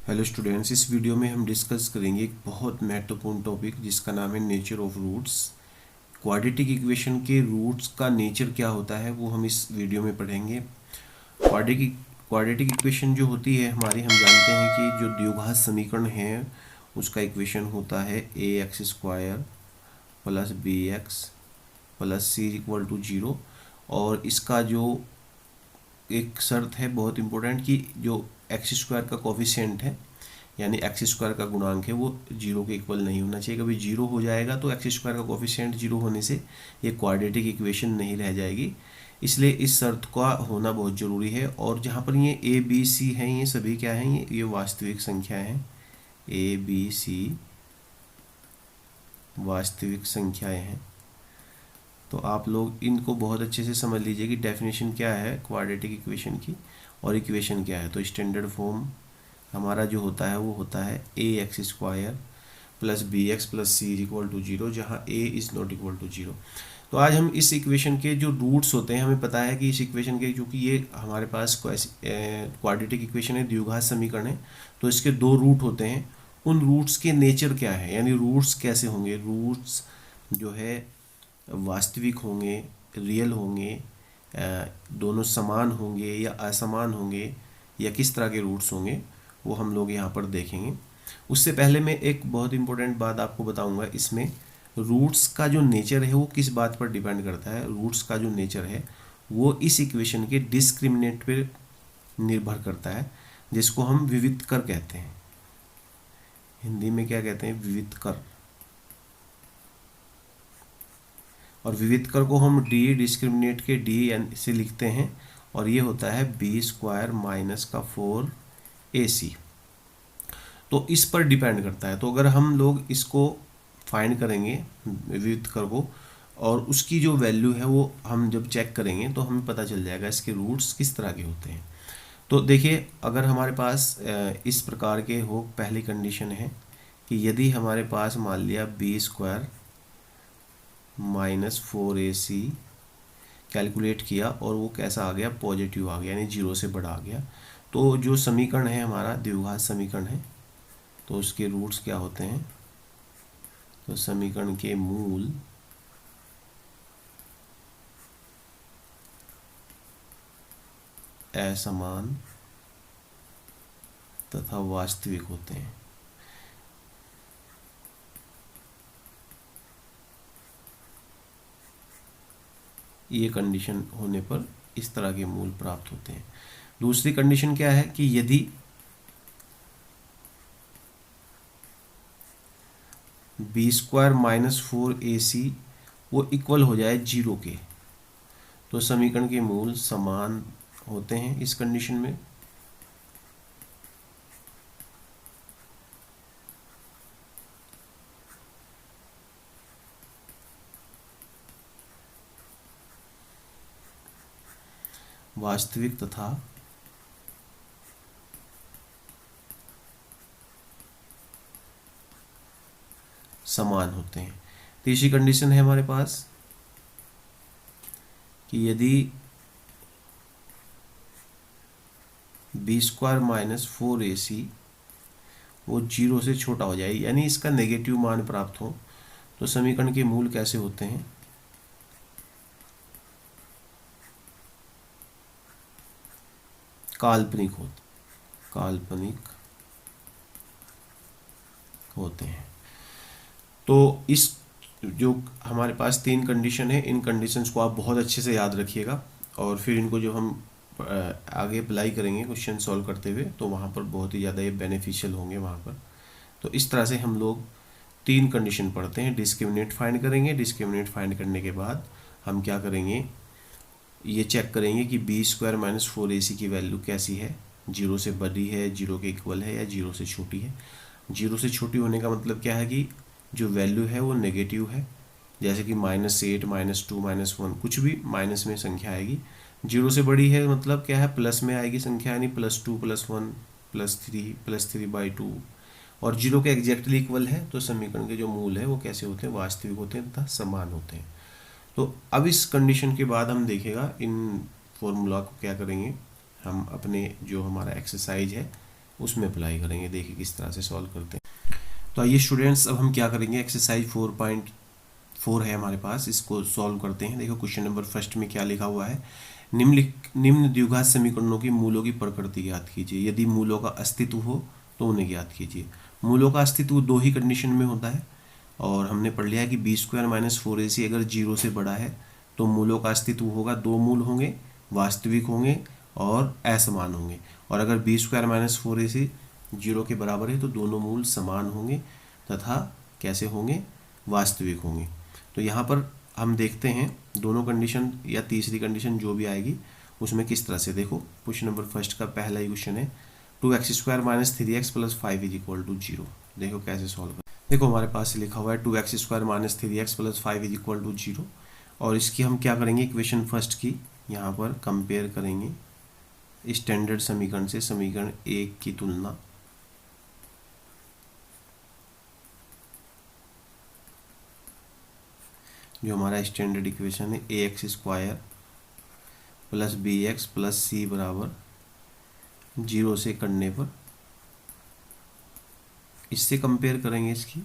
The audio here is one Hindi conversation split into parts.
हेलो स्टूडेंट्स, इस वीडियो में हम डिस्कस करेंगे एक बहुत महत्वपूर्ण टॉपिक जिसका नाम है nature of roots. Quadratic equation के रूट्स का नेचर क्या होता है वो हम इस वीडियो में पढ़ेंगे। क्वाड्रेटिक क्वाड्रेटिक इक्वेशन जो होती है हमारी, हम जानते हैं कि जो द्विघात समीकरण है उसका इक्वेशन होता है a x square plus b x plus c equal to zero. और इसका जो एक शर्त है बहुत इंपॉर्टेंट कि जो एक्स स्क्वायर का कोफिशिएंट है यानी एक्स स्क्वायर का गुणांक है वो जीरो के इक्वल नहीं होना चाहिए। कभी जीरो हो जाएगा तो एक्स स्क्वायर का कोफिशिएंट जीरो होने से ये क्वाड्रेटिक इक्वेशन नहीं रह जाएगी, इसलिए इस शर्त का होना बहुत ज़रूरी है। और जहाँ पर ये ए बी सी हैं ये सभी क्या हैं, ये वास्तविक संख्या हैं। ए बी सी वास्तविक संख्याएं हैं। तो आप लोग इनको बहुत अच्छे से समझ लीजिए कि डेफिनेशन क्या है क्वाड्रेटिक इक्वेशन की और इक्वेशन क्या है। तो स्टैंडर्ड फॉर्म हमारा जो होता है वो होता है a x square plus b x plus c equal to zero, जहाँ a is not equal to zero. तो आज हम इस इक्वेशन के जो रूट्स होते हैं, हमें पता है कि इस इक्वेशन के, क्योंकि ये हमारे पास क्वाड्रेटिक इक्वेशन है, द्विघात समीकरण है, तो इसके दो रूट होते हैं। उन रूट्स के नेचर क्या है, यानी रूट्स कैसे होंगे, रूट्स जो है वास्तविक होंगे, रियल होंगे, दोनों समान होंगे या असमान होंगे, या किस तरह के रूट्स होंगे वो हम लोग यहाँ पर देखेंगे। उससे पहले मैं एक बहुत इंपॉर्टेंट बात आपको बताऊंगा। इसमें रूट्स का जो नेचर है वो किस बात पर डिपेंड करता है। रूट्स का जो नेचर है वो इस इक्वेशन के डिस्क्रिमिनेंट पर निर्भर करता है, जिसको हम विविधकर कहते हैं। हिंदी में क्या कहते हैं, विविधकर। और विविधकर को हम डी डिस्क्रिमिनेट के डी से लिखते हैं, और ये होता है बी स्क्वायर माइनस का 4ac। तो इस पर डिपेंड करता है। तो अगर हम लोग इसको फाइंड करेंगे विविधकर को, और उसकी जो वैल्यू है वो हम जब चेक करेंगे तो हमें पता चल जाएगा इसके रूट्स किस तरह के होते हैं। तो देखिए, अगर हमारे पास इस प्रकार के हो, पहली कंडीशन है कि यदि हमारे पास मान लिया B square minus 4ac calculate किया और वो कैसा आ गया, पॉजिटिव आ गया, यानी जीरो से बड़ा आ गया, तो जो समीकरण है हमारा द्विघात समीकरण है, तो उसके रूट्स क्या होते हैं। तो समीकरण के मूल असमान तथा वास्तविक होते हैं। ये कंडीशन होने पर इस तरह के मूल प्राप्त होते हैं। दूसरी कंडीशन क्या है कि यदि बी स्क्वायर माइनस 4ac वो इक्वल हो जाए जीरो के, तो समीकरण के मूल समान होते हैं। इस कंडीशन में वास्तविक तथा समान होते हैं। तीसरी कंडीशन है हमारे पास कि यदि बी स्क्वायर माइनस 4ac वो जीरो से छोटा हो जाए, यानी इसका नेगेटिव मान प्राप्त हो, तो समीकरण के मूल कैसे होते हैं, काल्पनिक होते हैं। तो इस जो हमारे पास तीन कंडीशन है, इन कंडीशंस को आप बहुत अच्छे से याद रखिएगा, और फिर इनको जो हम आगे अप्लाई करेंगे क्वेश्चन सॉल्व करते हुए, तो वहाँ पर बहुत ही ज़्यादा ये बेनिफिशियल होंगे वहाँ पर। तो इस तरह से हम लोग तीन कंडीशन पढ़ते हैं। डिस्क्रिमिनेंट फाइंड करेंगे, डिस्क्रिमिनेंट फाइंड करने के बाद हम क्या करेंगे, ये चेक करेंगे कि बी स्क्वायर माइनस 4ac की वैल्यू कैसी है, जीरो से बड़ी है, जीरो के इक्वल है, या जीरो से छोटी है। जीरो से छोटी होने का मतलब क्या है कि जो वैल्यू है वो नेगेटिव है, जैसे कि -8 -2 -1 कुछ भी माइनस में संख्या आएगी। जीरो से बड़ी है मतलब क्या है, प्लस में आएगी संख्या, यानी +2 +1 +3 +3/2, और जीरो के एग्जैक्टली इक्वल है। तो समीकरण के जो मूल है वो कैसे होते हैं, वास्तविक होते हैं तथा समान होते हैं। तो अब इस कंडीशन के बाद हम देखेगा इन फॉर्मूला को क्या करेंगे, हम अपने जो हमारा एक्सरसाइज है उसमें अप्लाई करेंगे। देखिए किस तरह से सॉल्व करते हैं। तो आइए स्टूडेंट्स, अब हम क्या करेंगे, एक्सरसाइज 4.4 है हमारे पास, इसको सॉल्व करते हैं। देखो क्वेश्चन नंबर फर्स्ट में क्या लिखा हुआ है, निम्न द्विघात समीकरणों की मूलों की प्रकृति ज्ञात कीजिए। यदि मूलों का अस्तित्व हो तो उन्हें ज्ञात कीजिए। मूलों का अस्तित्व दो ही कंडीशन में होता है, और हमने पढ़ लिया है कि b² - 4ac अगर 0 से बड़ा है तो मूलों का अस्तित्व होगा, दो मूल होंगे, वास्तविक होंगे और असमान होंगे। और अगर b² - 4ac 0 के बराबर है तो दोनों मूल समान होंगे तथा कैसे होंगे, वास्तविक होंगे। तो यहाँ पर हम देखते हैं दोनों कंडीशन या तीसरी कंडीशन जो भी आएगी उसमें किस तरह से। देखो क्वेश्चन नंबर फर्स्ट का पहला ही क्वेश्चन है, 2x² - 3x + 5 = 0। देखो कैसे सॉल्व कर। देखो हमारे पास लिखा हुआ है 2x² - 3x + 5 = 0, और इसकी हम क्या करेंगे, इक्वेशन फर्स्ट की यहाँ पर कंपेयर करेंगे स्टैंडर्ड समीकरण से, समीकरण 1 की तुलना। जो हमारा स्टैंडर्ड इक्वेशन है ax² + bx + c बराबर 0 से करने पर इससे कंपेयर करेंगे इसकी।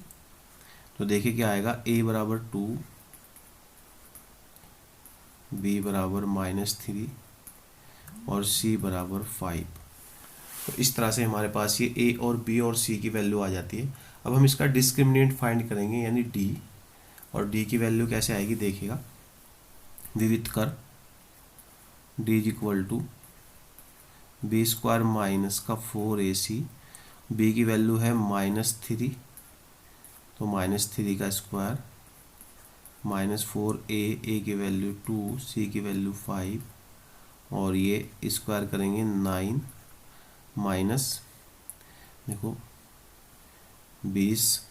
तो देखिए क्या आएगा, a बराबर 2, b बराबर -3 और c बराबर 5। तो इस तरह से हमारे पास ये a और b और c की वैल्यू आ जाती है। अब हम इसका डिस्क्रिमिनेंट फाइंड करेंगे यानी d, और d की वैल्यू कैसे आएगी देखिएगा, विविध कर d = b² - 4ac, b की वैल्यू है -3 तो -3 का स्क्वायर, -4a की वैल्यू 2, c की वैल्यू 5, और ये स्क्वायर करेंगे 9 माइनस, देखो 20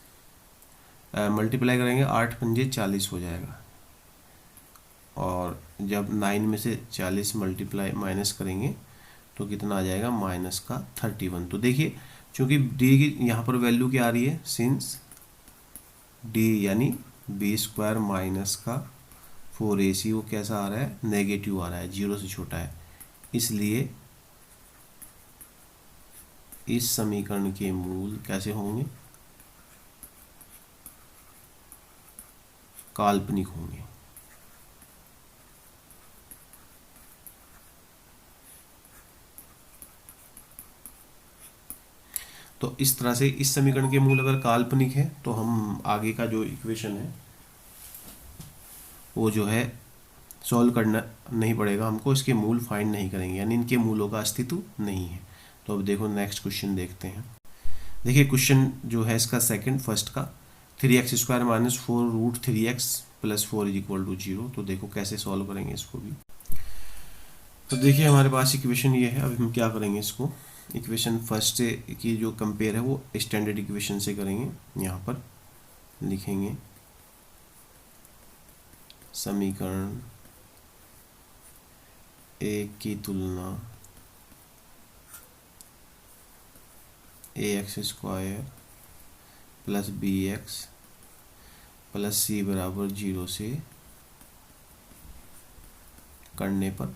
मल्टीप्लाई करेंगे 8 पंजे 40 हो जाएगा, और जब 9 में से 40 मल्टीप्लाई माइनस करेंगे तो कितना आ जाएगा, -31। तो देखिए चूंकि d की यहाँ पर वैल्यू क्या आ रही है, सिंस d यानी b² - 4ac वो कैसा आ रहा है, नेगेटिव आ रहा है, 0 से छोटा है, इसलिए इस समीकरण के मूल कैसे होंगे, काल्पनिक होंगे। तो इस तरह से इस समीकरण के मूल अगर काल्पनिक है तो हम आगे का जो इक्वेशन है वो जो है सॉल्व करना नहीं पड़ेगा हमको, इसके मूल फाइंड नहीं करेंगे, यानी इनके मूलों का अस्तित्व नहीं है। तो अब देखो नेक्स्ट क्वेश्चन देखते हैं। देखिए क्वेश्चन जो है इसका सेकंड फर्स्ट का, 3x² - 4√3x + 4 = 0। तो देखो कैसे सॉल्व करेंगे इसको भी। तो देखिए हमारे पास इक्वेशन ये है, अब हम क्या करेंगे इसको, इक्वेशन फर्स्ट से की जो कंपेयर है वो स्टैंडर्ड इक्वेशन से करेंगे। यहाँ पर लिखेंगे समीकरण 1 की तुलना ax² + bx + c बराबर 0 से करने पर।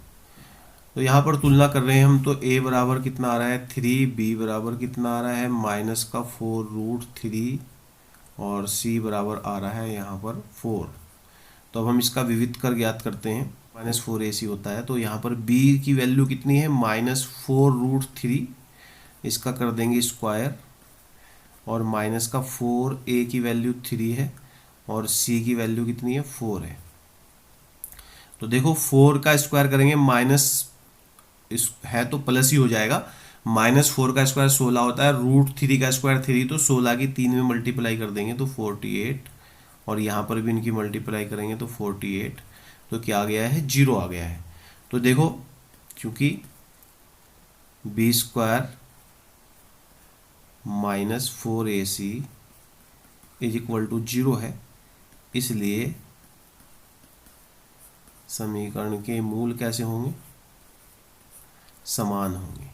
तो यहाँ पर तुलना कर रहे हैं हम, तो a बराबर कितना आ रहा है 3, b बराबर कितना आ रहा है -4√3 और c बराबर आ रहा है यहाँ पर 4। तो अब हम इसका विविध कर ज्ञात करते हैं, -4ac होता है, तो यहाँ पर b की वैल्यू कितनी है -4√3, इसका कर देंगे स्क्वायर, और -4a की वैल्यू 3 है और c की वैल्यू कितनी है 4 है। तो देखो 4 का स्क्वायर करेंगे माइनस इस है तो प्लस ही हो जाएगा, -4 का स्क्वायर 16 होता है, √3 का स्क्वायर 3, तो 16 की 3 में मल्टीप्लाई कर देंगे तो 48, और यहाँ पर भी इनकी मल्टीप्लाई करेंगे तो 48, तो क्या आ गया है 0 आ गया है। तो देखो क्योंकि b² - 4ac = 0 है, इसलिए समीकरण के मूल कैसे होंगे, समान होंगे,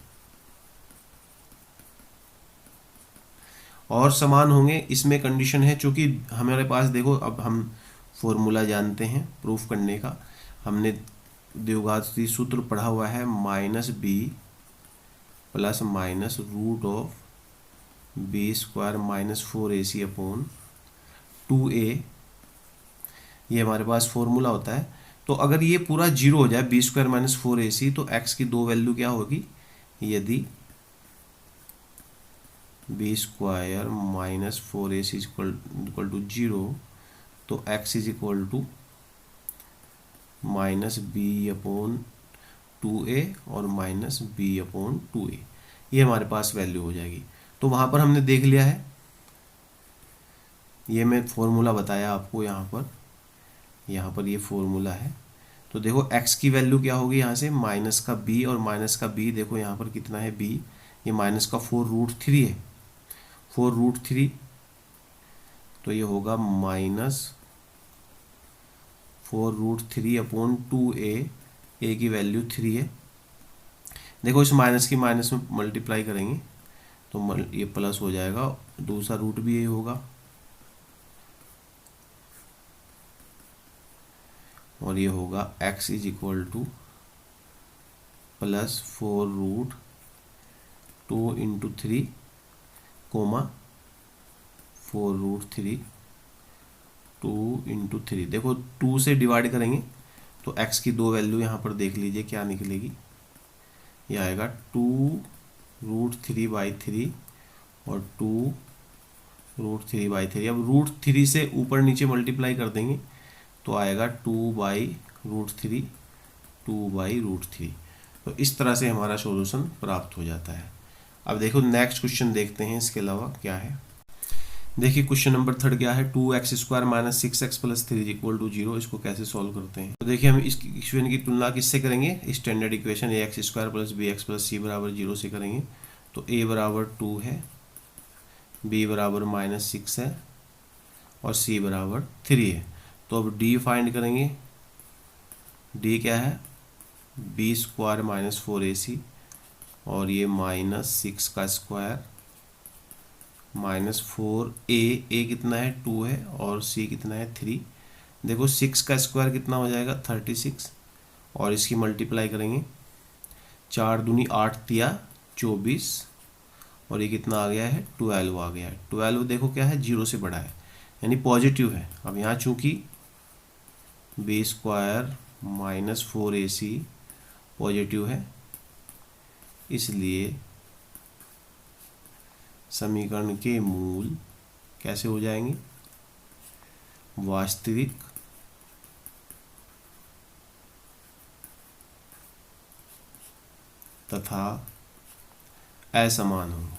और समान होंगे इसमें कंडीशन है चूंकि हमारे पास देखो, अब हम फॉर्मूला जानते हैं प्रूफ करने का, हमने द्विघाती सूत्र पढ़ा हुआ है -b plus minus root of b square minus 4ac upon 2a, ये हमारे पास फॉर्मूला होता है। तो अगर ये पूरा जीरो हो जाए बी स्क्वायर माइनस 4ac, तो x की दो वैल्यू क्या होगी, यदि b square minus 4ac equal to zero, तो x is equal to minus b upon 2a और माइनस बी अपॉन 2a, ये हमारे पास वैल्यू हो जाएगी। तो वहाँ पर हमने देख लिया है, ये मैं फॉर्मूला बताया आपको, यहाँ पर ये फॉर्मूला है। तो देखो x की वैल्यू क्या होगी, यहाँ से माइनस का b और माइनस का b, देखो यहाँ पर कितना है b, ये माइनस का 4√3 है, 4√3, तो ये होगा माइनस 4√3 अपॉन 2a, a की वैल्यू 3 है। देखो इस माइनस की माइनस में मल्टीप्लाई करेंगे तो ये प्लस हो जाएगा, दूसरा रूट भी यही होगा, और ये होगा x is equal to plus 4√2 into 3 comma 4√3 2 into 3। देखो 2 से डिवाइड करेंगे तो x की दो वैल्यू यहाँ पर देख लीजिए क्या निकलेगी, ये आएगा 2√3/3 और 2√3/3। अब √3 से ऊपर नीचे मल्टीप्लाई कर देंगे तो आएगा 2/√3, 2/√3। तो इस तरह से हमारा सॉल्यूशन प्राप्त हो जाता है। अब देखो नेक्स्ट क्वेश्चन देखते हैं इसके अलावा क्या है। देखिए क्वेश्चन नंबर 3 क्या है, 2x² minus 6x plus 3 equal to 0, इसको कैसे सॉल्व करते हैं। तो देखिए हम इस इक्वेशन की तुलना किससे करेंगे, standard equation ax² plus bx plus c बराबर 0 से करेंगे। तो a बराबर 2 है, b बराबर -6 है और c बराबर 3 है। तो अब d फाइंड करेंगे, d क्या है, b² माइनस 4ac और ये -6 का स्क्वायर माइनस 4a कितना है 2 है और c कितना है 3। देखो 6 का स्क्वायर कितना हो जाएगा 36 और इसकी मल्टीप्लाई करेंगे, 4 दूनी 8 तिया 24 और ये कितना आ गया है 12 आ गया है। 12 देखो क्या है, 0 से बड़ा है यानी पॉजिटिव है। अब यहाँ चूंकि b² माइनस 4ac पॉजिटिव है, इसलिए समीकरण के मूल कैसे हो जाएंगे, वास्तविक तथा असमान होंगे।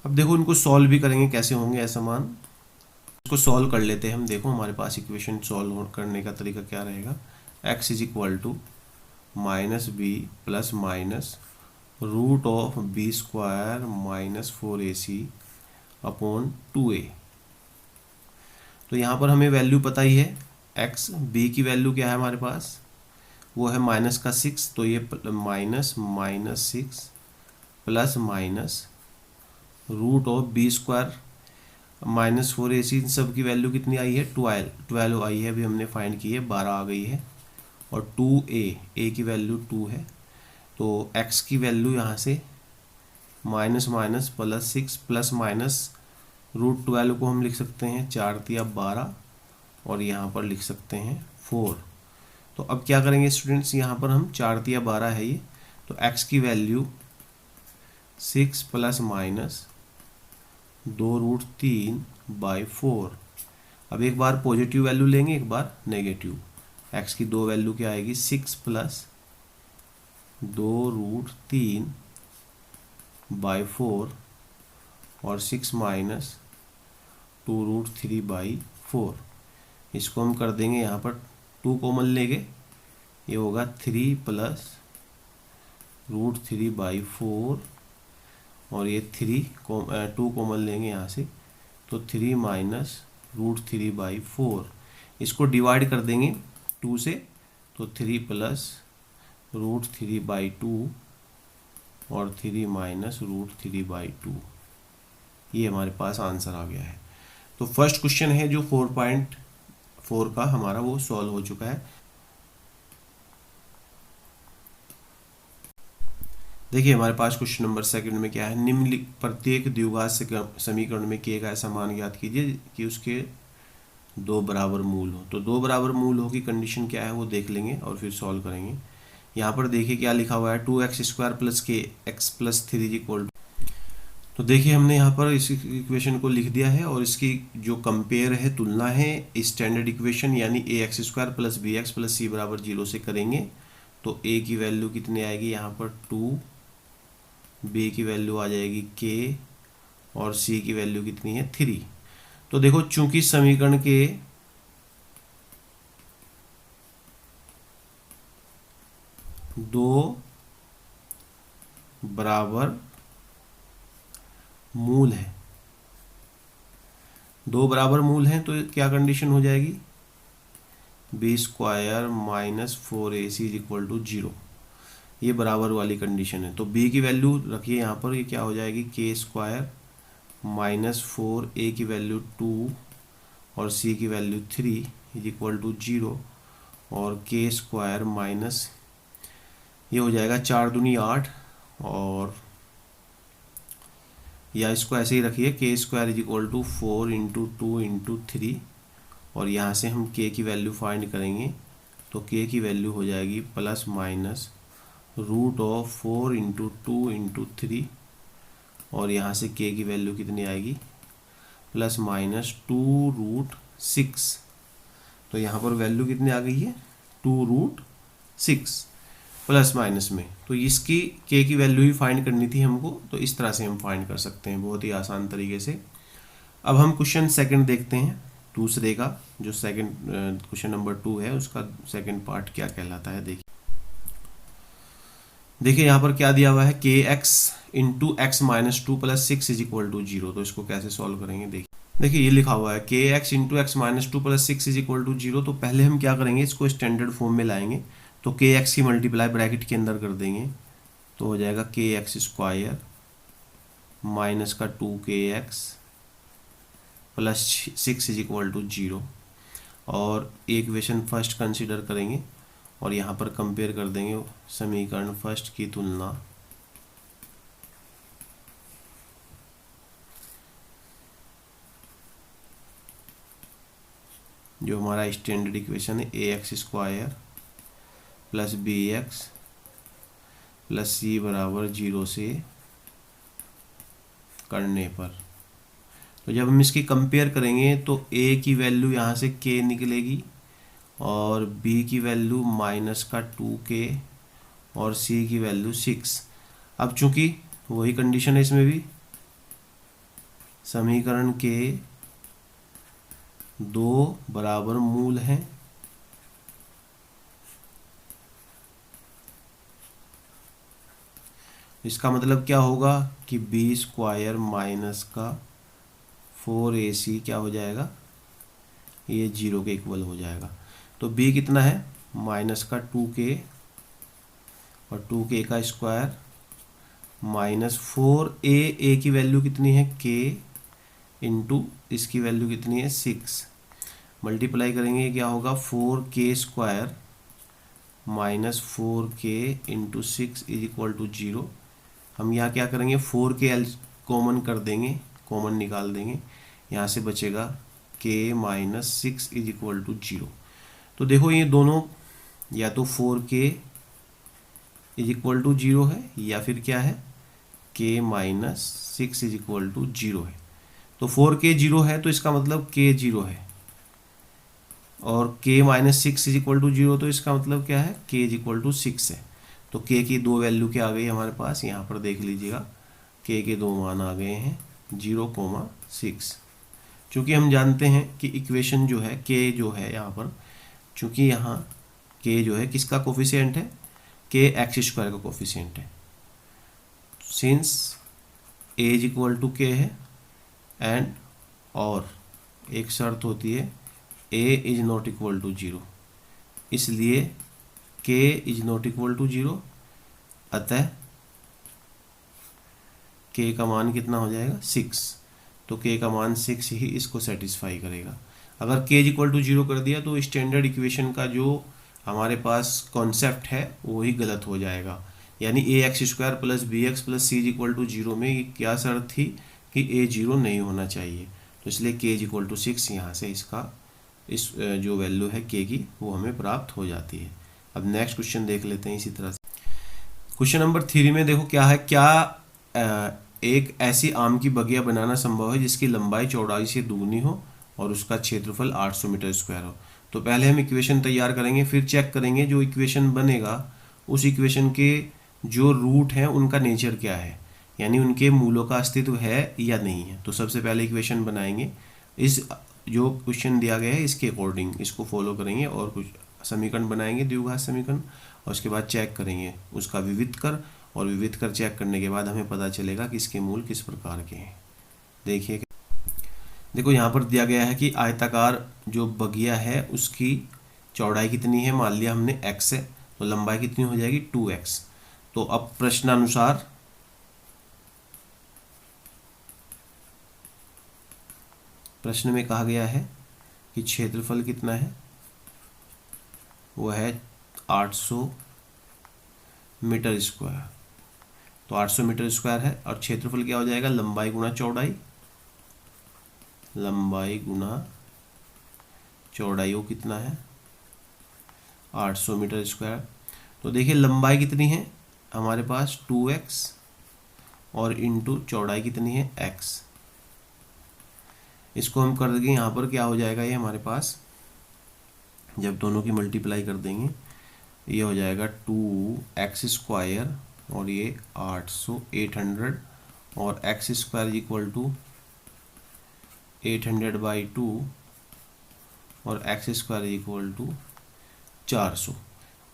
अब देखो इनको सॉल्व भी करेंगे, कैसे होंगे असमान, इसको सॉल्व कर लेते हैं हम। देखो हमारे पास इक्वेशन सॉल्व करने का तरीका क्या रहेगा, x is equal to minus b plus minus root of b² minus 4ac upon 2a। तो यहाँ पर हमें वैल्यू पता ही है, x b की वैल्यू क्या है हमारे पास, वो है माइनस का 6, तो ये -6 plus minus root of b² minus 4ac, इन सब की वैल्यू कितनी आई है 12 आई है, अभी हमने फाइंड की है 12 आ गई है। और 2a की वैल्यू 2 है, तो x की वैल्यू यहाँ से minus minus plus 6 plus minus √12 को हम लिख सकते हैं 4 तिया 12 और यहाँ पर लिख सकते हैं 4। तो अब क्या करेंगे स्टूडेंट्स, यहाँ पर हम 4 तिया 12 है ये, तो x की वैल्यू 6 प्लस माइनस 2√3/4। अब एक बार पॉजिटिव वैल्यू लेंगे, एक बार नेगेटिव। x की दो वैल्यू क्या आएगी, 6 प्लस 2√3/4 और 6 माइनस 2√3/4। इसको हम कर देंगे, यहाँ पर 2 कॉमन लेंगे, ये होगा 3 प्लस √3/4 और ये 2 कॉमन लेंगे यहाँ से, तो 3 माइनस √3/4। इसको डिवाइड कर देंगे 2 से, तो 3 प्लस √3/2 और 3 माइनस √3/2, ये हमारे पास आंसर आ गया है। तो फर्स्ट क्वेश्चन है जो 4.4 का हमारा वो सॉल्व हो चुका है। देखिए हमारे पास क्वेश्चन नंबर सेकंड में क्या है, निम्नलिखित प्रत्येक द्विघात समीकरण में k का ऐसा मान ज्ञात कीजिए कि उसके दो बराबर मूल हो। तो दो बराबर मूल हो की कंडीशन क्या है वो देख लेंगे और फिर सॉल्व करेंगे। यहाँ पर देखिए क्या लिखा हुआ है, 2x² प्लस के एक्स प्लस 3 इक्वल। तो देखिए हमने यहाँ पर इस इक्वेशन को लिख दिया है और इसकी जो कंपेयर है, तुलना है स्टैंडर्ड इक्वेशन यानी ax² plus b x plus c बराबर 0 से करेंगे। तो a की वैल्यू कितनी आएगी यहाँ पर 2, b की वैल्यू आ जाएगी k और c की वैल्यू कितनी है 3। तो देखो चूंकि समीकरण के दो बराबर मूल है, दो बराबर मूल हैं, तो क्या कंडीशन हो जाएगी, b² minus 4ac equal to 0, ये बराबर वाली कंडीशन है। तो b की वैल्यू रखिए यहाँ पर, ये क्या हो जाएगी k² माइनस 4a की वैल्यू 2 और c की वैल्यू 3 इक्वल टू 0 और k² माइनस ये हो जाएगा 4 दूनी 8 और या इसको ऐसे ही रखिए k² is equal to 4 into 2 into 3 और यहाँ से हम k की वैल्यू फाइंड करेंगे। तो k की वैल्यू हो जाएगी plus minus root of 4 into 2 into 3 और यहाँ से k की वैल्यू कितनी आएगी प्लस माइनस 2√6। तो यहाँ पर वैल्यू कितनी आ गई है 2√6 प्लस माइनस में। तो इसकी k की वैल्यू ही फाइंड करनी थी हमको, तो इस तरह से हम फाइंड कर सकते हैं बहुत ही आसान तरीके से। अब हम क्वेश्चन सेकंड देखते हैं, दूसरे का जो सेकंड क्वेश्चन नंबर 2 है उसका सेकंड पार्ट क्या कहलाता है। देखिए यहाँ पर क्या दिया हुआ है, kx into x minus 2 plus 6 is equal to 0। तो इसको कैसे सॉल्व करेंगे, देखिए ये लिखा हुआ है kx into x minus 2 plus 6 is equal to 0। तो पहले हम क्या करेंगे, इसको स्टैंडर्ड फॉर्म में लाएंगे। तो kx की मल्टीप्लाई ब्रैकेट के अंदर कर देंगे, तो हो जाएगा kx² माइनस का 2kx plus 6 is equal to 0 और इक्वेशन फर्स्ट कंसीडर करेंगे और यहाँ पर कंपेयर कर देंगे समीकरण फर्स्ट की तुलना जो हमारा स्टैंडर्ड इक्वेशन है ax² plus b x plus c बराबर 0 से करने पर। तो जब हम इसकी कंपेयर करेंगे तो a की वैल्यू यहाँ से k निकलेगी और b की वैल्यू माइनस का 2k और c की वैल्यू 6। अब चूंकि वही कंडीशन है इसमें भी, समीकरण के दो बराबर मूल हैं इसका मतलब क्या होगा कि b² माइनस का 4ac क्या हो जाएगा, ये 0 के इक्वल हो जाएगा। तो b कितना है माइनस का 2k और 2k का स्क्वायर माइनस 4a की वैल्यू कितनी है k इंटू इसकी वैल्यू कितनी है 6, मल्टीप्लाई करेंगे क्या होगा 4k² minus 4k into 6 is equal to 0। हम यहाँ क्या करेंगे 4k कॉमन कर देंगे, कॉमन निकाल देंगे, यहाँ से बचेगा k minus 6 is equal to 0। तो देखो ये दोनों या तो 4k इज इक्वल टू 0 है या फिर क्या है k minus 6 is equal to 0 है। तो 4k 0 है तो इसका मतलब k 0 है और k minus 6 is equal to 0 तो इसका मतलब क्या है k इज इक्वल टू 6 है। तो k की दो वैल्यू क्या आ गई हमारे पास, यहाँ पर देख लीजिएगा k के दो मान आ गए हैं 0,6। चूँकि हम जानते हैं कि इक्वेशन जो है k जो है यहाँ पर, चूँकि यहाँ k जो है किसका कोफिशिएंट है, k x² का कोफिशिएंट है। Since a is equal to k है एंड और एक शर्त होती है a is not equal to 0, इसलिए k is not equal to 0, अतः k का मान कितना हो जाएगा 6। तो k का मान 6 ही इसको सेटिस्फाई करेगा। अगर k इज इक्वल टू 0 कर दिया तो स्टैंडर्ड इक्वेशन का जो हमारे पास कॉन्सेप्ट है वो ही गलत हो जाएगा। यानी a x square plus b x plus c is equal to 0 में ये क्या शर्त थी कि ए 0 नहीं होना चाहिए, तो इसलिए के इज इक्वल टू 6 यहाँ से इसका इस जो वैल्यू है के की वो हमें प्राप्त हो जाती है। अब नेक्स्ट क्वेश्चन देख लेते हैं इसी तरह से। क्वेश्चन नंबर 3 में देखो क्या है, क्या एक ऐसी आम की बगिया बनाना संभव है जिसकी लंबाई चौड़ाई से दुगनी हो और उसका क्षेत्रफल 800 मीटर स्क्वायर हो। तो पहले हम इक्वेशन तैयार करेंगे, फिर चेक करेंगे जो इक्वेशन बनेगा उस इक्वेशन के जो रूट हैं उनका नेचर क्या है, यानी उनके मूलों का अस्तित्व है या नहीं है। तो सबसे पहले इक्वेशन बनाएंगे, इस जो क्वेश्चन दिया गया है इसके अकॉर्डिंग इसको फॉलो करेंगे और कुछ समीकरण बनाएंगे, द्विघात समीकरण, और उसके बाद चेक करेंगे उसका विविध कर, और विविध कर चेक करने के बाद हमें पता चलेगा कि इसके मूल किस प्रकार के हैं। देखिए, देखो यहाँ पर दिया गया है कि आयताकार जो बगिया है उसकी चौड़ाई कितनी है, मान लिया हमने x है, तो लंबाई कितनी हो जाएगी 2x। तो अब प्रश्नानुसार प्रश्न में कहा गया है कि क्षेत्रफल कितना है, वो है 800 मीटर स्क्वायर। तो 800 मीटर स्क्वायर है और क्षेत्रफल क्या हो जाएगा, लंबाई गुना चौड़ाई, लंबाई गुना चौड़ाई वो कितना है 800 मीटर स्क्वायर। तो देखिए लंबाई कितनी है हमारे पास 2x और इंटू चौड़ाई कितनी है x। इसको हम कर देंगे यहाँ पर क्या हो जाएगा, ये हमारे पास जब दोनों की मल्टीप्लाई कर देंगे ये हो जाएगा 2x स्क्वायर और ये 800 और x स्क्वायर इक्वल टू 800/2 और x स्क्वायर इक्वल टू 400।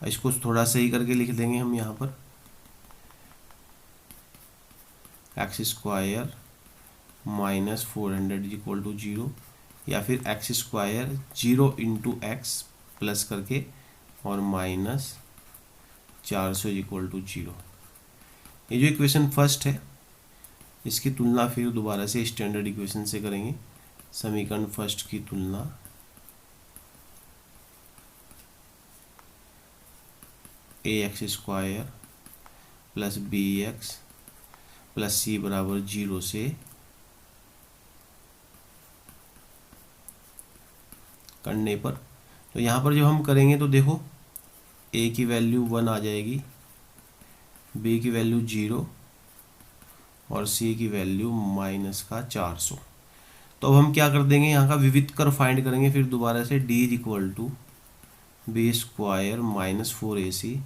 इसको थोड़ा सही करके लिख देंगे हम यहाँ पर, x square minus 400 equal to 0, या फिर x square 0 into x plus करके और माइनस 400 इक्वल टू 0। ये जो इक्वेशन फर्स्ट है इसकी तुलना फिर दोबारा से स्टैंडर्ड इक्वेशन से करेंगे। समीकरण फर्स्ट की तुलना a x square plus b x plus c बराबर 0 से करने पर, तो यहाँ पर जब हम करेंगे तो देखो ए की वैल्यू 1 आ जाएगी, बी की वैल्यू 0 और सी की वैल्यू माइनस का 400। तो अब हम क्या कर देंगे, यहाँ का विविध कर फाइंड करेंगे फिर दोबारा से, d is equal to b square minus 4ac।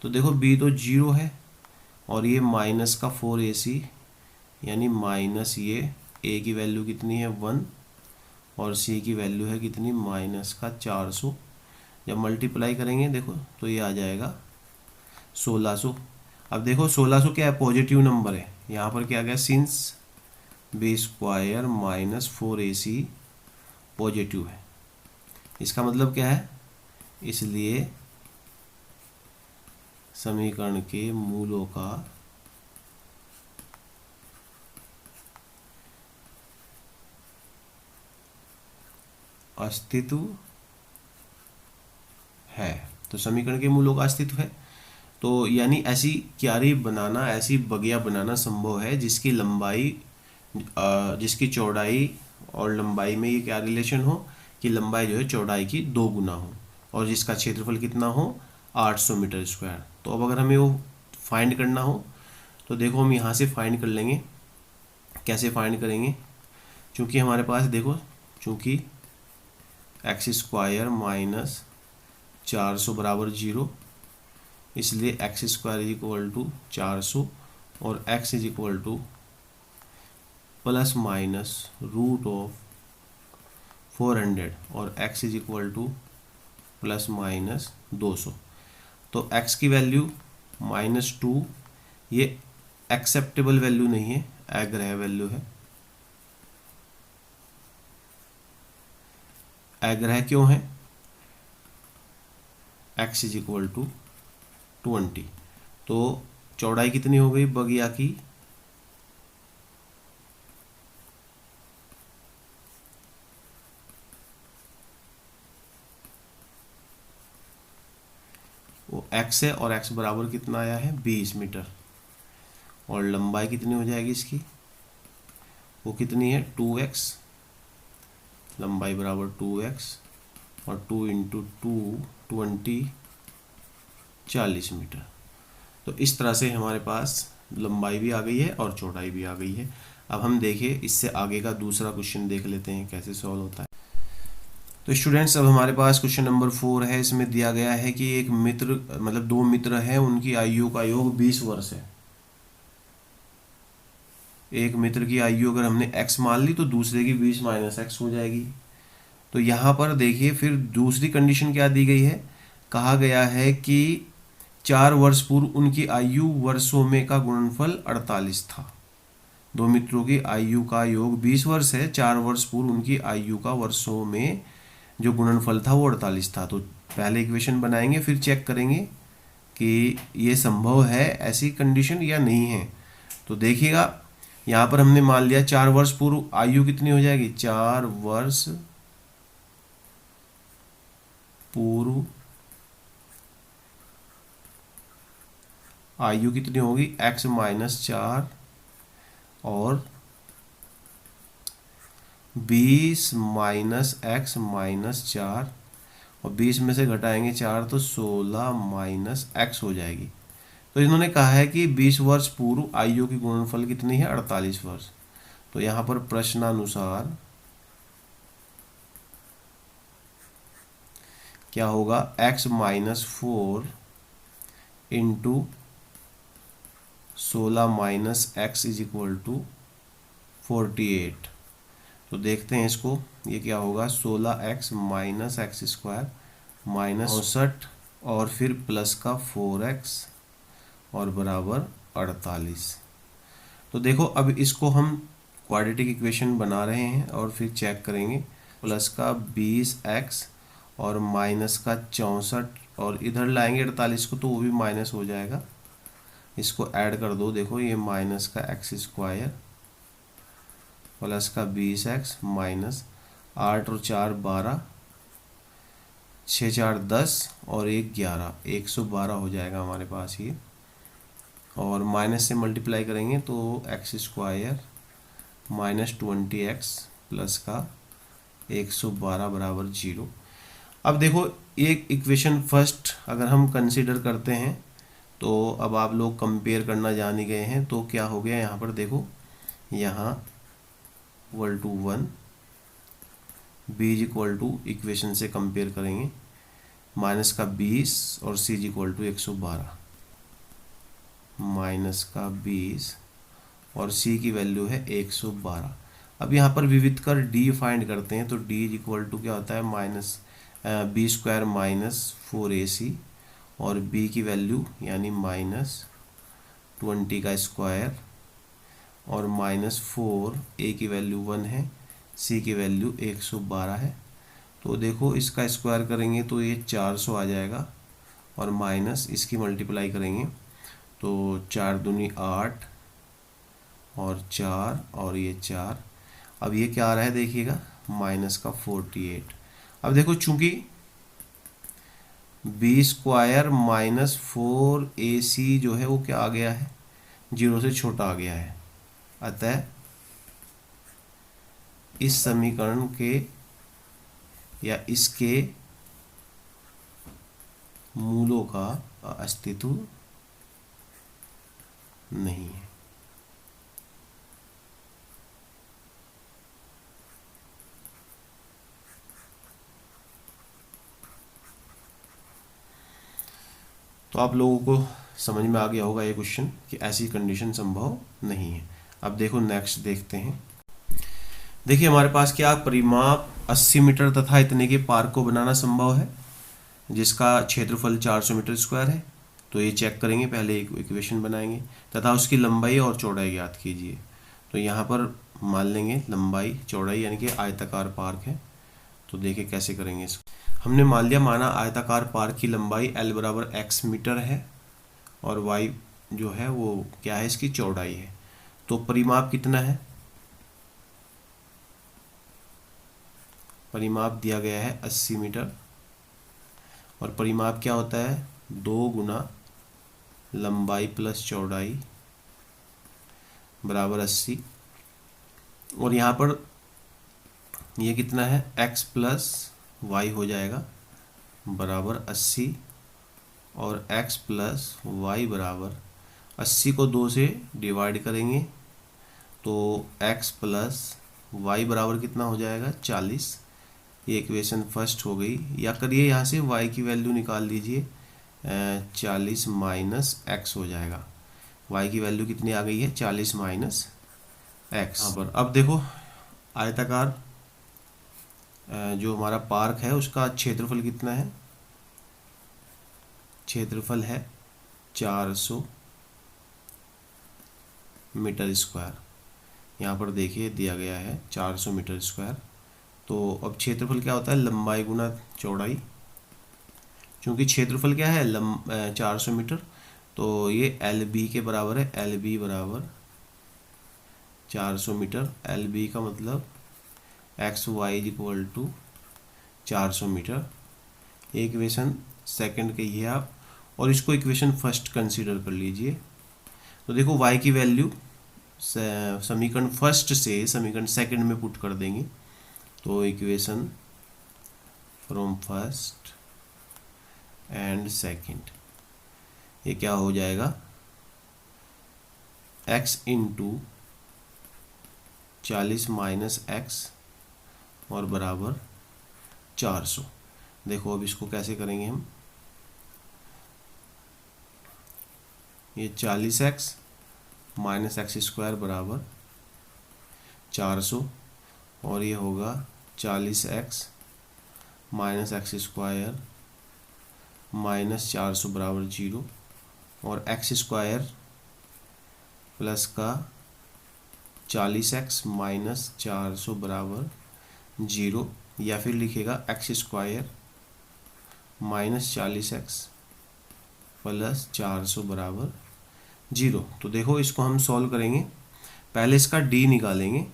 तो देखो बी तो 0 है और ये माइनस का 4ac, यानी माइनस ये ए की वैल्यू कितनी है 1 और सी की वैल्यू है कितनी माइनस का 400। जब मल्टीप्लाई करेंगे देखो तो ये आ जाएगा 1600। अब देखो 1600 क्या है, पॉजिटिव नंबर है, यहाँ पर क्या गया since b square minus 4ac positive है, इसका मतलब क्या है, इसलिए समीकरण के मूलों का अस्तित्व है। तो समीकरण के मूलों का अस्तित्व है, तो यानी ऐसी क्यारी बनाना, ऐसी बगिया बनाना संभव है जिसकी लंबाई जिसकी चौड़ाई और लंबाई में ये क्या रिलेशन हो कि लंबाई जो है चौड़ाई की 2 गुना हो और जिसका क्षेत्रफल कितना हो 800 मीटर स्क्वायर। तो अब अगर हमें वो फाइंड करना हो तो देखो हम यहाँ से फाइंड कर लेंगे। कैसे फाइंड करेंगे, चूँकि हमारे पास देखो चूँकि एक्स स्क्वायर माइनस 400 बराबर 0, इसलिए x square is equal to 400 और x is equal to plus minus root of 400 और x is equal to plus minus 200। तो x की वैल्यू -2, ये एक्सेप्टेबल वैल्यू नहीं है, अग्राह्य वैल्यू है। अग्राह्य क्यों है, x इज इक्वल टू 20। तो चौड़ाई कितनी हो गई बगिया की, वो x है और x बराबर कितना आया है 20 मीटर, और लंबाई कितनी हो जाएगी इसकी, वो कितनी है 2x, लंबाई बराबर 2x और 2 इंटू 2 40 मीटर। तो इस तरह से हमारे पास लंबाई भी आ गई है और चौड़ाई भी आ गई है। अब हम देखें इससे आगे का दूसरा क्वेश्चन देख लेते हैं कैसे सॉल्व होता है। तो स्टूडेंट्स अब हमारे पास क्वेश्चन नंबर 4 है। इसमें दिया गया है कि एक मित्र मतलब दो मित्र हैं, उनकी आयु का योग 20 वर्ष है। एक मित्र की आयु अगर हमने x मान ली तो दूसरे की 20 माइनस एक्स हो जाएगी। तो यहाँ पर देखिए फिर दूसरी कंडीशन क्या दी गई है, कहा गया है कि 4 वर्ष पूर्व उनकी आयु वर्षों में का गुणनफल 48 था। दो मित्रों की आयु का योग 20 वर्ष है, 4 वर्ष पूर्व उनकी आयु का वर्षों में जो गुणनफल था वो 48 था। तो पहले इक्वेशन बनाएंगे, फिर चेक करेंगे कि ये संभव है ऐसी कंडीशन या नहीं है। तो देखिएगा यहाँ पर हमने मान लिया 4 वर्ष पूर्व आयु कितनी हो जाएगी, 4 वर्ष पूर्व आयु कितनी होगी x माइनस 4 और 20 माइनस एक्स माइनस 4 और 20 में से घटाएंगे 4 तो 16 माइनस एक्स हो जाएगी। तो इन्होंने कहा है कि 20 वर्ष पूर्व आयु की गुणनफल कितनी है 48 वर्ष। तो यहाँ पर प्रश्नानुसार क्या होगा, x minus 4 into 16 minus x is equal to 48। तो देखते हैं इसको, ये क्या होगा 16x minus x square minus 64 और फिर प्लस का 4x और बराबर 48। तो देखो अब इसको हम क्वाड्रेटिक इक्वेशन बना रहे हैं और फिर चेक करेंगे। प्लस का 20x और माइनस का 64 और इधर लाएंगे 48 को तो वो भी माइनस हो जाएगा। इसको ऐड कर दो, देखो ये माइनस का एक्स स्क्वायर प्लस का 20x माइनस 8 और 4 12, 6 4 10 और 1 11, 112 हो जाएगा हमारे पास ये। और माइनस से मल्टीप्लाई करेंगे तो x square minus 20x plus का 112 बराबर 0। अब देखो एक इक्वेशन फर्स्ट अगर हम कंसीडर करते हैं तो अब आप लोग कंपेयर करना जान ही गए हैं। तो क्या हो गया यहाँ पर देखो, यहाँ equal to 1 b is equal to equation से कंपेयर करेंगे माइनस का 20 और c is equal to 112, minus का 20 और c की वैल्यू है 112। अब यहाँ पर विविध कर d फाइंड करते हैं तो d इज इक्वल टू क्या होता है minus B square minus 4ac और b की वैल्यू यानी माइनस 20 का स्क्वायर और माइनस 4, a की वैल्यू 1 है, c की वैल्यू 112 है। तो देखो इसका स्क्वायर करेंगे तो ये 400 आ जाएगा और माइनस इसकी मल्टीप्लाई करेंगे तो 4 दूनी 8 और 4 और ये 4। अब ये क्या आ रहा है देखिएगा माइनस का 48। अब देखो चूंकि बी स्क्वायर माइनस 4ac जो है वो क्या आ गया है 0 से छोटा आ गया है, अतः इस समीकरण के या इसके मूलों का अस्तित्व नहीं है। तो आप लोगों को समझ में आ गया होगा ये क्वेश्चन कि ऐसी कंडीशन संभव नहीं है। अब देखो नेक्स्ट देखते हैं। देखिए हमारे पास क्या परिमाप 80 मीटर तथा इतने के पार्क को बनाना संभव है जिसका क्षेत्रफल 400 मीटर स्क्वायर है। तो ये चेक करेंगे, पहले एक इक्वेशन बनाएंगे तथा उसकी लंबाई और चौड़ाई ज्ञात कीजिए। तो यहाँ पर मान लेंगे लंबाई चौड़ाई यानी कि आयताकार पार्क है। तो देखिए कैसे करेंगे इसको। हमने मान लिया, माना आयताकार पार्क की लंबाई l बराबर x मीटर है और y जो है वो क्या है इसकी चौड़ाई है। तो परिमाप कितना है, परिमाप दिया गया है 80 मीटर और परिमाप क्या होता है 2 गुना लंबाई प्लस चौड़ाई बराबर 80। और यहाँ पर ये कितना है, x प्लस वाई हो जाएगा बराबर 80, और x प्लस वाई बराबर 80 को 2 से डिवाइड करेंगे तो x प्लस वाई बराबर कितना हो जाएगा, 40। ये इक्वेशन फर्स्ट हो गई। या करिए यहाँ से y की वैल्यू निकाल लीजिए, 40 माइनस एक्स हो जाएगा। y की वैल्यू कितनी आ गई है, 40 माइनस एक्स। यहाँ पर अब देखो आयताकार जो हमारा पार्क है उसका क्षेत्रफल कितना है, क्षेत्रफल है 400 मीटर स्क्वायर। यहाँ पर देखिए दिया गया है 400 मीटर स्क्वायर। तो अब क्षेत्रफल क्या होता है, लंबाई गुना चौड़ाई। क्योंकि क्षेत्रफल क्या है 400 मीटर, तो ये एल बी के बराबर है। एल बी बराबर 400 मीटर, एल बी का मतलब x y equal to 400 meter. Equation second कहिए आप, और इसको इक्वेशन फर्स्ट कंसीडर कर लीजिए। तो देखो y की वैल्यू समीकरण फर्स्ट से समीकरण सेकंड में पुट कर देंगे। तो equation from first and second, ये क्या हो जाएगा, x इंटू 40 माइनस एक्स और बराबर 400। देखो अब इसको कैसे करेंगे हम, ये 40x माइनस एक्स स्क्वायर बराबर 400, और ये होगा 40x minus x square minus 400 बराबर 0, और एक्स स्क्वायर प्लस का 40x माइनस 400 बराबर 0, या फिर लिखेगा x square minus 40x plus 400 बराबर 0। तो देखो इसको हम सॉल्व करेंगे, पहले इसका d निकालेंगे।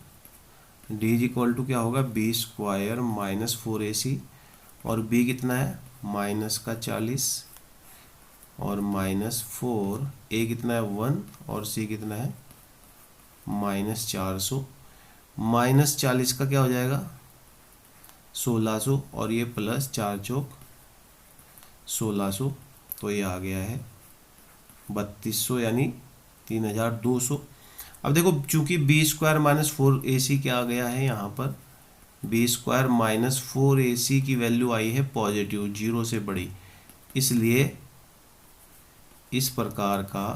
d इज इक्वल टू क्या होगा, बी स्क्वायर माइनस 4ac, और b कितना है माइनस का 40 और माइनस 4, a कितना है 1 और c कितना है माइनस 400। माइनस 40 का क्या हो जाएगा 1600, और ये प्लस 4 चौक 1600, तो ये आ गया है 3200 यानी 3200। अब देखो चूंकि बी स्क्वायर माइनस 4ac क्या आ गया है, यहाँ पर बी स्क्वायर माइनस 4ac की वैल्यू आई है पॉजिटिव, 0 से बड़ी, इसलिए इस प्रकार का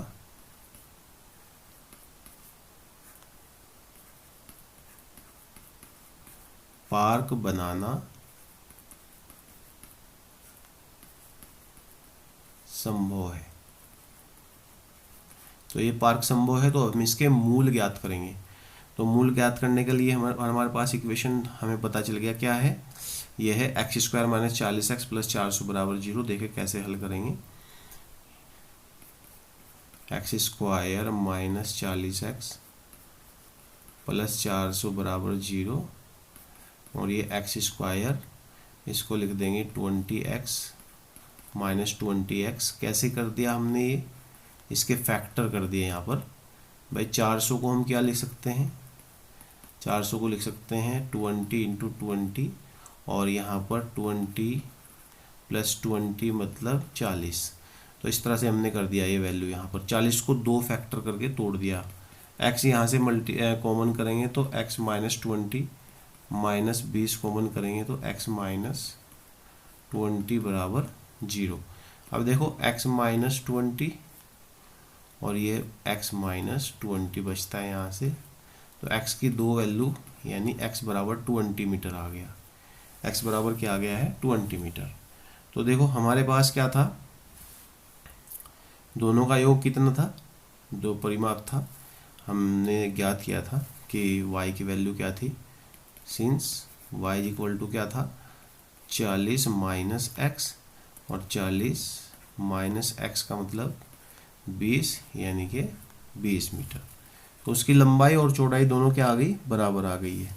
पार्क बनाना संभव है। तो ये पार्क संभव है, तो हम इसके मूल ज्ञात करेंगे। तो मूल ज्ञात करने के लिए हमारे पास इक्वेशन हमें पता चल गया क्या है, यह है x square minus 40x plus 400 बराबर 0। देखें कैसे हल करेंगे, x square minus 40x plus 400 बराबर 0, और ये एक्स स्क्वायर इसको लिख देंगे 20x माइनस 20x। कैसे कर दिया हमने, ये इसके फैक्टर कर दिए यहाँ पर। भाई 400 को हम क्या लिख सकते हैं, 400 को लिख सकते हैं 20 इंटू 20, और यहाँ पर 20 प्लस 20 मतलब 40। तो इस तरह से हमने कर दिया ये वैल्यू, यहाँ पर 40 को 2 फैक्टर करके तोड़ दिया। x यहाँ से कॉमन करेंगे तो x माइनस 20 माइनस 20 कॉमन करेंगे तो x माइनस 20 बराबर 0। अब देखो x माइनस 20 और ये x माइनस 20 बचता है यहाँ से, तो x की 2 वैल्यू यानी x बराबर 20 मीटर आ गया। x बराबर क्या आ गया है 20 मीटर। तो देखो हमारे पास क्या था, दोनों का योग कितना था, 2 परिमाप था। हमने ज्ञात किया था कि y की वैल्यू क्या थी, सिंस y इक्वल टू क्या था 40 माइनस एक्स, और 40 माइनस एक्स का मतलब 20 यानी कि 20 मीटर। तो उसकी लंबाई और चौड़ाई दोनों क्या आ गई, बराबर आ गई है।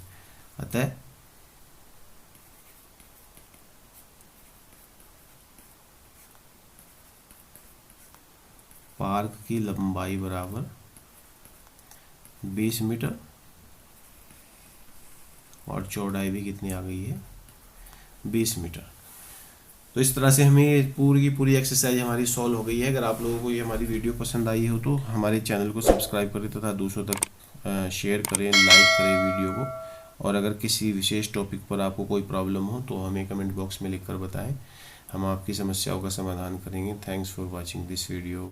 अतः आर्क की लंबाई बराबर 20 मीटर और चौड़ाई भी कितनी आ गई है 20 मीटर। तो इस तरह से हमें पूरी की पूरी एक्सरसाइज हमारी सॉल्व हो गई है। अगर आप लोगों को ये हमारी वीडियो पसंद आई हो तो हमारे चैनल को सब्सक्राइब करें तथा दूसरों तक शेयर करें, लाइक करें वीडियो को। और अगर किसी विशेष टॉपिक पर आपको कोई प्रॉब्लम हो तो हमें कमेंट बॉक्स में लिखकर बताएं, हम आपकी समस्याओं का समाधान करेंगे। Thanks for watching this video.